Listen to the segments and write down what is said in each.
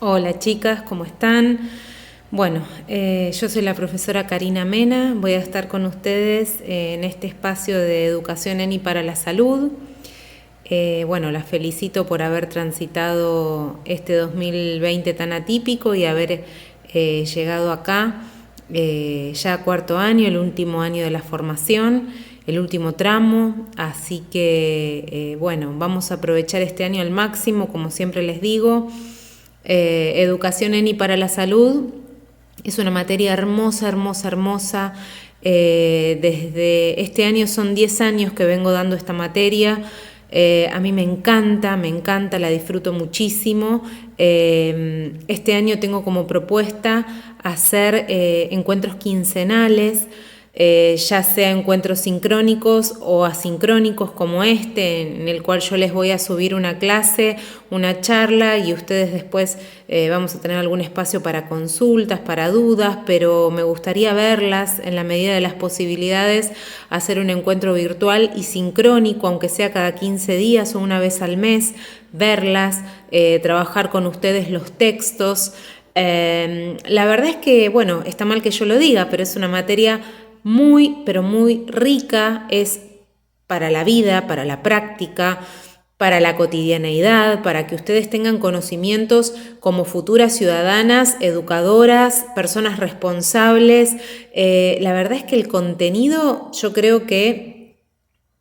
Hola chicas, ¿cómo están? Bueno, yo soy la profesora Karina Mena, voy a estar con ustedes en este espacio de educación en y para la salud. Bueno, las felicito por haber transitado este 2020 tan atípico y haber llegado acá ya a cuarto año, el último año de la formación, el último tramo, así que bueno, vamos a aprovechar este año al máximo, como siempre les digo. Educación en y para la salud es una materia hermosa, hermosa, hermosa. Desde este año son 10 años que vengo dando esta materia. A mí me encanta, la disfruto muchísimo. Este año tengo como propuesta hacer encuentros quincenales, ya sea encuentros sincrónicos o asincrónicos como este, en el cual yo les voy a subir una clase, una charla y ustedes después vamos a tener algún espacio para consultas, para dudas, pero me gustaría verlas en la medida de las posibilidades, hacer un encuentro virtual y sincrónico, aunque sea cada 15 días o una vez al mes, verlas, trabajar con ustedes los textos. La verdad es que, bueno, está mal que yo lo diga, pero es una materia muy, pero muy rica, es para la vida, para la práctica, para la cotidianeidad, para que ustedes tengan conocimientos como futuras ciudadanas, educadoras, personas responsables. La verdad es que el contenido, yo creo que,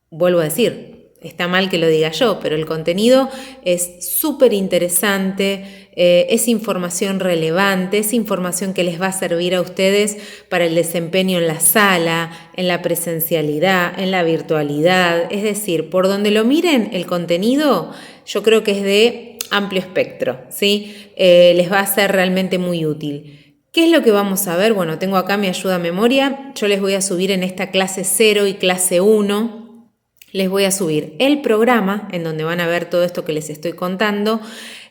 vuelvo a decir, está mal que lo diga yo, pero el contenido es súper interesante, es información relevante, es información que les va a servir a ustedes para el desempeño en la sala, en la presencialidad, en la virtualidad. Es decir, por donde lo miren, el contenido yo creo que es de amplio espectro, ¿sí? Les va a ser realmente muy útil. ¿Qué es lo que vamos a ver? Bueno, tengo acá mi ayuda a memoria. Yo les voy a subir en esta clase 0 y clase 1. Les voy a subir el programa en donde van a ver todo esto que les estoy contando.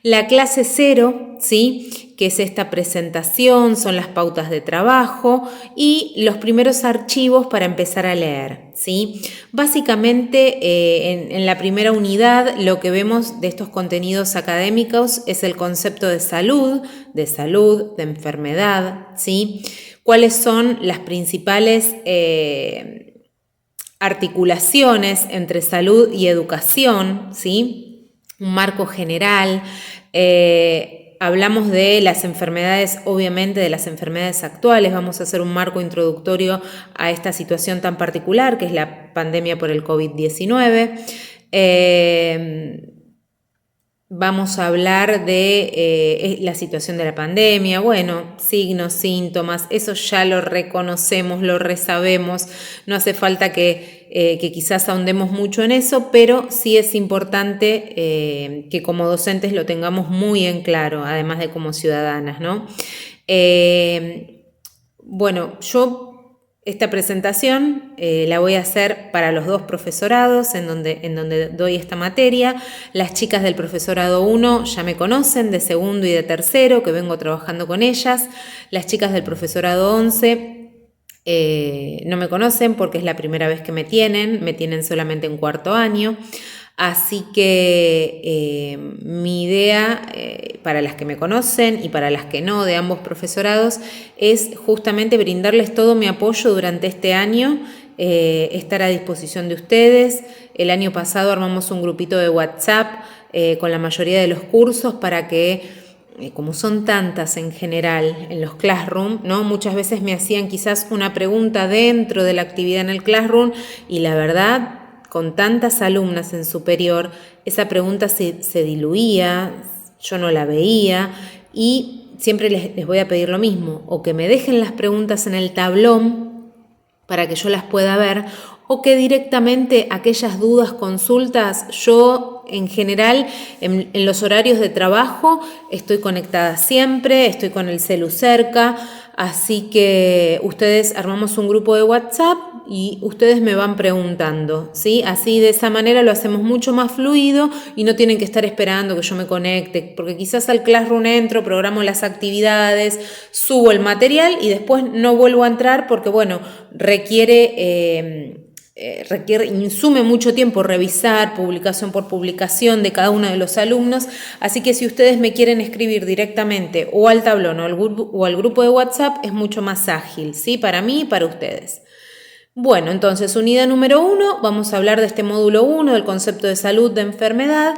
La clase 0, ¿sí? Que es esta presentación, son las pautas de trabajo y los primeros archivos para empezar a leer, ¿sí? Básicamente, en la primera unidad, lo que vemos de estos contenidos académicos es el concepto de salud, de enfermedad, ¿sí? ¿Cuáles son las principales articulaciones entre salud y educación, ¿sí? Un marco general. Hablamos de las enfermedades, obviamente de las enfermedades actuales. Vamos a hacer un marco introductorio a esta situación tan particular que es la pandemia por el COVID-19. Vamos a hablar de la situación de la pandemia, bueno, signos, síntomas, eso ya lo reconocemos, lo resabemos, no hace falta que quizás ahondemos mucho en eso, pero sí es importante que como docentes lo tengamos muy en claro, además de como ciudadanas, ¿no? Bueno, yo esta presentación la voy a hacer para los dos profesorados en donde doy esta materia. Las chicas del profesorado 1 ya me conocen, de segundo y de tercero, que vengo trabajando con ellas. Las chicas del profesorado 11 no me conocen porque es la primera vez que me tienen solamente en cuarto año. Así que mi idea, para las que me conocen y para las que no, de ambos profesorados, es justamente brindarles todo mi apoyo durante este año, estar a disposición de ustedes. El año pasado armamos un grupito de WhatsApp con la mayoría de los cursos para que, como son tantas en general en los classroom, ¿no? Muchas veces me hacían quizás una pregunta dentro de la actividad en el classroom y la verdad, con tantas alumnas en superior, esa pregunta se diluía, yo no la veía y siempre les voy a pedir lo mismo, o que me dejen las preguntas en el tablón para que yo las pueda ver, o que directamente aquellas dudas, consultas, yo en general en los horarios de trabajo estoy conectada siempre, estoy con el celu cerca, así que ustedes armamos un grupo de WhatsApp y ustedes me van preguntando, ¿sí? Así de esa manera lo hacemos mucho más fluido y no tienen que estar esperando que yo me conecte, porque quizás al Classroom entro, programo las actividades, subo el material y después no vuelvo a entrar porque, bueno, requiere insume mucho tiempo revisar publicación por publicación de cada uno de los alumnos, así que si ustedes me quieren escribir directamente o al tablón o al grupo de WhatsApp es mucho más ágil, ¿sí? Para mí y para ustedes. Bueno, entonces unidad número 1, vamos a hablar de este módulo 1, del concepto de salud, de enfermedad.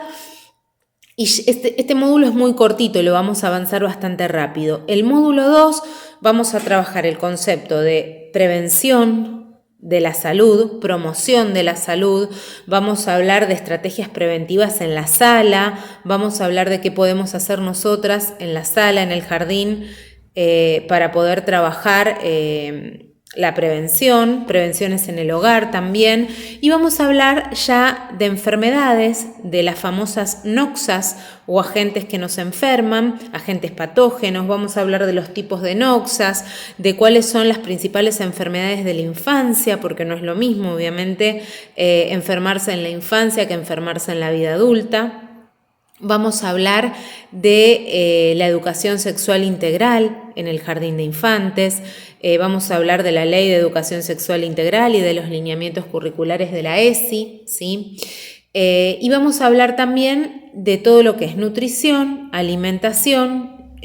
Y este módulo es muy cortito y lo vamos a avanzar bastante rápido. El módulo 2 vamos a trabajar el concepto de prevención de la salud, promoción de la salud, vamos a hablar de estrategias preventivas en la sala, vamos a hablar de qué podemos hacer nosotras en la sala, en el jardín, para poder trabajar la prevenciones en el hogar también, y vamos a hablar ya de enfermedades, de las famosas noxas o agentes que nos enferman, agentes patógenos, vamos a hablar de los tipos de noxas, de cuáles son las principales enfermedades de la infancia, porque no es lo mismo, obviamente, enfermarse en la infancia que enfermarse en la vida adulta. Vamos a hablar de la educación sexual integral en el jardín de infantes, vamos a hablar de la Ley de Educación Sexual Integral y de los lineamientos curriculares de la ESI, ¿sí? Y vamos a hablar también de todo lo que es nutrición, alimentación,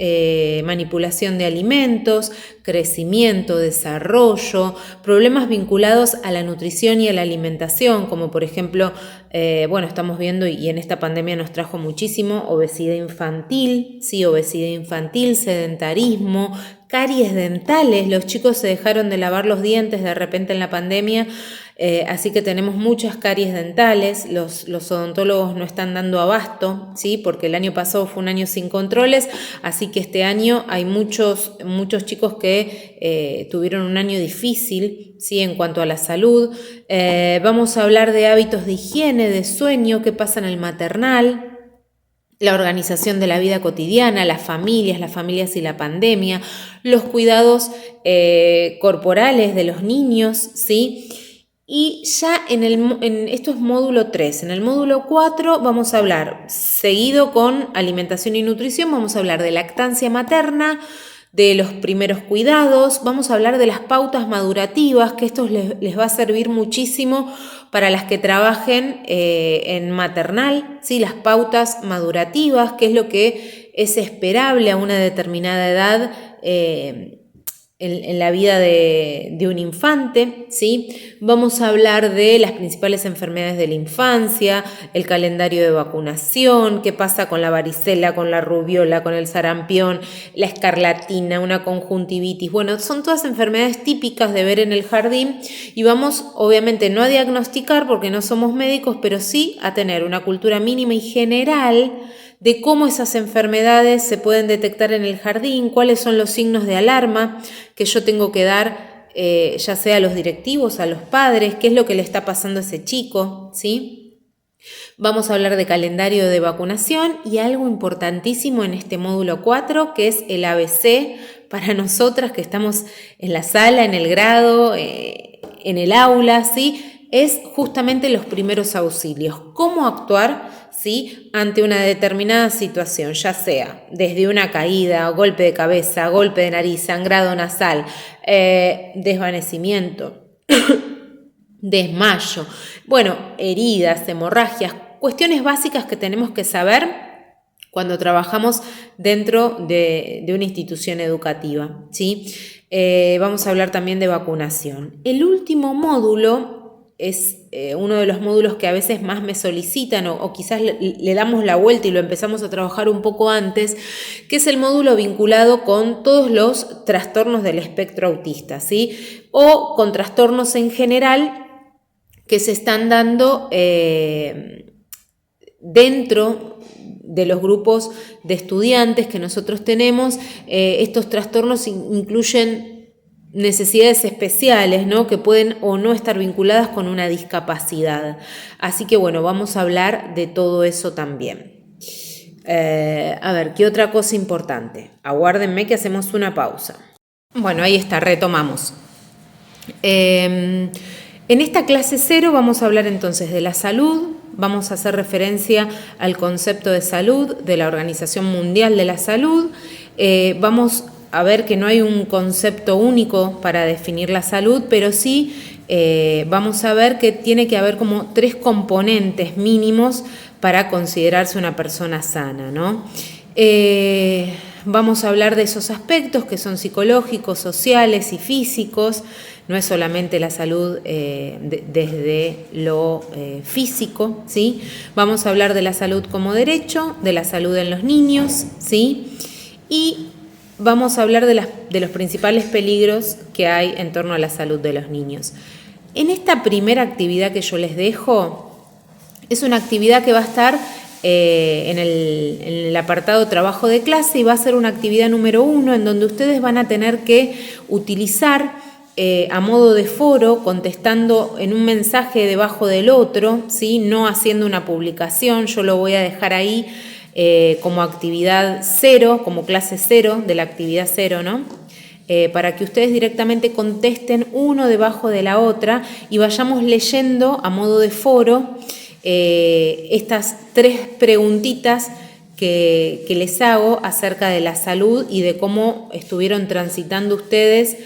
manipulación de alimentos, crecimiento, desarrollo, problemas vinculados a la nutrición y a la alimentación, como por ejemplo, estamos viendo y en esta pandemia nos trajo muchísimo obesidad infantil, sí, obesidad infantil, sedentarismo, caries dentales, los chicos se dejaron de lavar los dientes de repente en la pandemia, así que tenemos muchas caries dentales, los odontólogos no están dando abasto, ¿sí? Porque el año pasado fue un año sin controles, así que este año hay muchos chicos que tuvieron un año difícil, ¿sí? En cuanto a la salud. Vamos a hablar de hábitos de higiene, de sueño, qué pasa en el maternal, la organización de la vida cotidiana, las familias y la pandemia, los cuidados corporales de los niños, ¿sí? Y ya esto es módulo 3. En el módulo 4 vamos a hablar, seguido con alimentación y nutrición, vamos a hablar de lactancia materna, de los primeros cuidados, vamos a hablar de las pautas madurativas, que esto les va a servir muchísimo para las que trabajen en maternal, ¿sí? Las pautas madurativas, qué es lo que es esperable a una determinada edad en la vida de un infante, ¿sí? Vamos a hablar de las principales enfermedades de la infancia, el calendario de vacunación, qué pasa con la varicela, con la rubiola, con el sarampión, la escarlatina, una conjuntivitis. Bueno, son todas enfermedades típicas de ver en el jardín y vamos, obviamente, no a diagnosticar porque no somos médicos, pero sí a tener una cultura mínima y general de cómo esas enfermedades se pueden detectar en el jardín, cuáles son los signos de alarma que yo tengo que dar, ya sea a los directivos, a los padres, qué es lo que le está pasando a ese chico, ¿sí? Vamos a hablar de calendario de vacunación y algo importantísimo en este módulo 4, que es el ABC para nosotras que estamos en la sala, en el grado, en el aula, ¿sí? Es justamente los primeros auxilios, cómo actuar, ¿sí? Ante una determinada situación, ya sea desde una caída, golpe de cabeza, golpe de nariz, sangrado nasal, desvanecimiento, desmayo, heridas, hemorragias, cuestiones básicas que tenemos que saber cuando trabajamos dentro de una institución educativa, ¿sí? Vamos a hablar también de vacunación. El último módulo es uno de los módulos que a veces más me solicitan o quizás le damos la vuelta y lo empezamos a trabajar un poco antes, que es el módulo vinculado con todos los trastornos del espectro autista, ¿sí? O con trastornos en general que se están dando dentro de los grupos de estudiantes que nosotros tenemos. Estos trastornos incluyen necesidades especiales, ¿no? Que pueden o no estar vinculadas con una discapacidad. Así que vamos a hablar de todo eso también. A ver, ¿qué otra cosa importante? Aguárdenme que hacemos una pausa. Ahí está, retomamos. En esta clase 0 vamos a hablar entonces de la salud, vamos a hacer referencia al concepto de salud de la Organización Mundial de la Salud, vamos a ver que no hay un concepto único para definir la salud, pero sí vamos a ver que tiene que haber como 3 componentes mínimos para considerarse una persona sana, ¿no? Vamos a hablar de esos aspectos que son psicológicos, sociales y físicos. No es solamente la salud desde lo físico, ¿sí? Vamos a hablar de la salud como derecho, de la salud en los niños, ¿sí? Y vamos a hablar de los principales peligros que hay en torno a la salud de los niños. En esta primera actividad que yo les dejo, es una actividad que va a estar en el apartado trabajo de clase y va a ser una actividad número 1 en donde ustedes van a tener que utilizar a modo de foro, contestando en un mensaje debajo del otro, ¿sí? No haciendo una publicación. Yo lo voy a dejar ahí como actividad 0, como clase 0 de la actividad 0, ¿no? Para que ustedes directamente contesten uno debajo de la otra y vayamos leyendo a modo de foro estas 3 preguntitas que les hago acerca de la salud y de cómo estuvieron transitando ustedes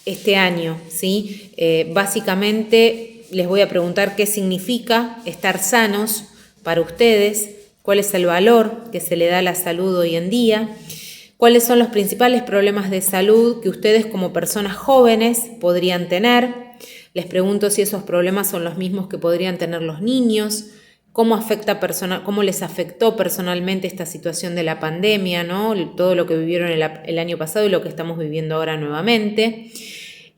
este año, ¿sí? Básicamente les voy a preguntar qué significa estar sanos para ustedes, cuál es el valor que se le da a la salud hoy en día, cuáles son los principales problemas de salud que ustedes como personas jóvenes podrían tener. Les pregunto si esos problemas son los mismos que podrían tener los niños, cómo les afectó personalmente esta situación de la pandemia, ¿no? Todo lo que vivieron el año pasado y lo que estamos viviendo ahora nuevamente.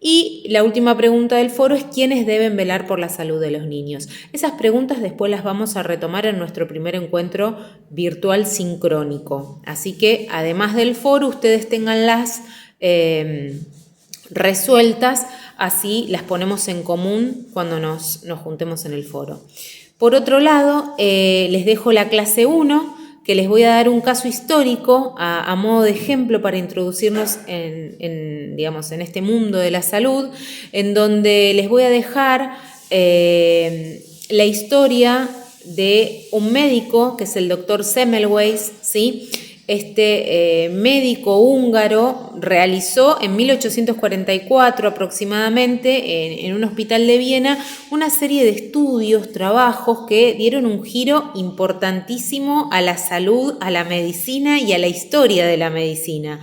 Y la última pregunta del foro es ¿quiénes deben velar por la salud de los niños? Esas preguntas después las vamos a retomar en nuestro primer encuentro virtual sincrónico. Así que además del foro, ustedes tenganlas resueltas, así las ponemos en común cuando nos juntemos en el foro. Por otro lado, les dejo la clase 1, que les voy a dar un caso histórico a modo de ejemplo para introducirnos en este mundo de la salud, en donde les voy a dejar la historia de un médico, que es el doctor Semmelweis, ¿sí? Este médico húngaro realizó en 1844 aproximadamente en un hospital de Viena una serie de estudios, trabajos que dieron un giro importantísimo a la salud, a la medicina y a la historia de la medicina.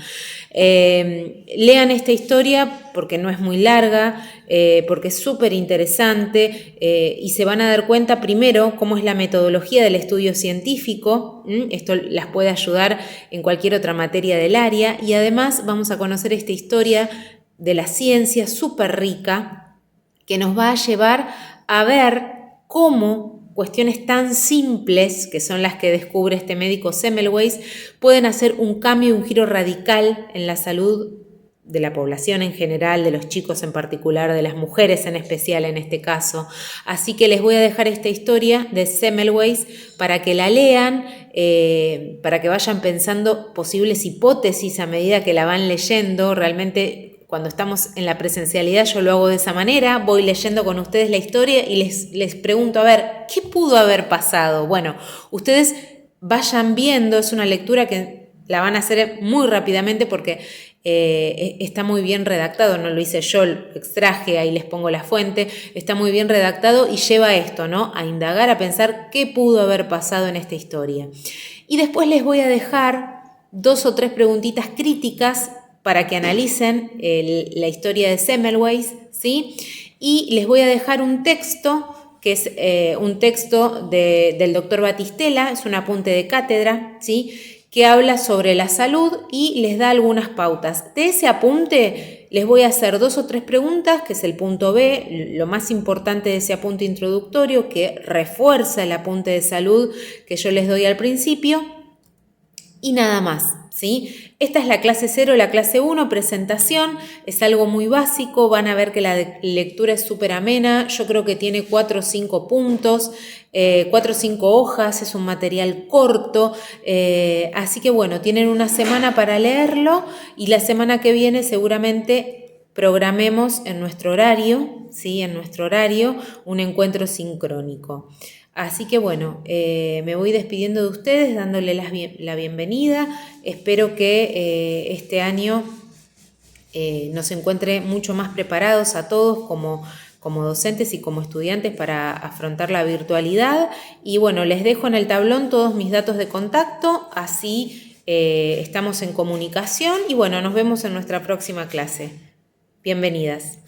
Lean esta historia porque no es muy larga, porque es súper interesante y se van a dar cuenta primero cómo es la metodología del estudio científico. Esto las puede ayudar en cualquier otra materia del área y además vamos a conocer esta historia de la ciencia súper rica que nos va a llevar a ver cómo cuestiones tan simples, que son las que descubre este médico Semmelweis, pueden hacer un cambio y un giro radical en la salud de la población en general, de los chicos en particular, de las mujeres en especial en este caso. Así que les voy a dejar esta historia de Semmelweis para que la lean, para que vayan pensando posibles hipótesis a medida que la van leyendo. Realmente cuando estamos en la presencialidad yo lo hago de esa manera, voy leyendo con ustedes la historia y les pregunto, a ver, ¿qué pudo haber pasado? Bueno, ustedes vayan viendo, es una lectura que la van a hacer muy rápidamente porque está muy bien redactado, no lo hice yo, lo extraje, ahí les pongo la fuente, está muy bien redactado y lleva esto, ¿no? A indagar, a pensar qué pudo haber pasado en esta historia. Y después les voy a dejar 2 o 3 preguntitas críticas para que analicen la historia de Semmelweis, ¿sí? Y les voy a dejar un texto, que es un texto del doctor Batistella, es un apunte de cátedra, ¿sí? Que habla sobre la salud y les da algunas pautas. De ese apunte les voy a hacer 2 o 3 preguntas, que es el punto B, lo más importante de ese apunte introductorio, que refuerza el apunte de salud que yo les doy al principio, y nada más, ¿sí? Esta es la clase 0, la clase 1, presentación, es algo muy básico, van a ver que la lectura es súper amena, yo creo que tiene 4 o 5 puntos, 4 o 5 hojas, es un material corto, así que bueno, tienen una semana para leerlo y la semana que viene seguramente programemos en nuestro horario, ¿sí? En nuestro horario un encuentro sincrónico. Así que bueno, me voy despidiendo de ustedes, dándole la bienvenida. Espero que este año nos encuentre mucho más preparados a todos como docentes y como estudiantes para afrontar la virtualidad. Y bueno, les dejo en el tablón todos mis datos de contacto, así estamos en comunicación y bueno, nos vemos en nuestra próxima clase. Bienvenidas.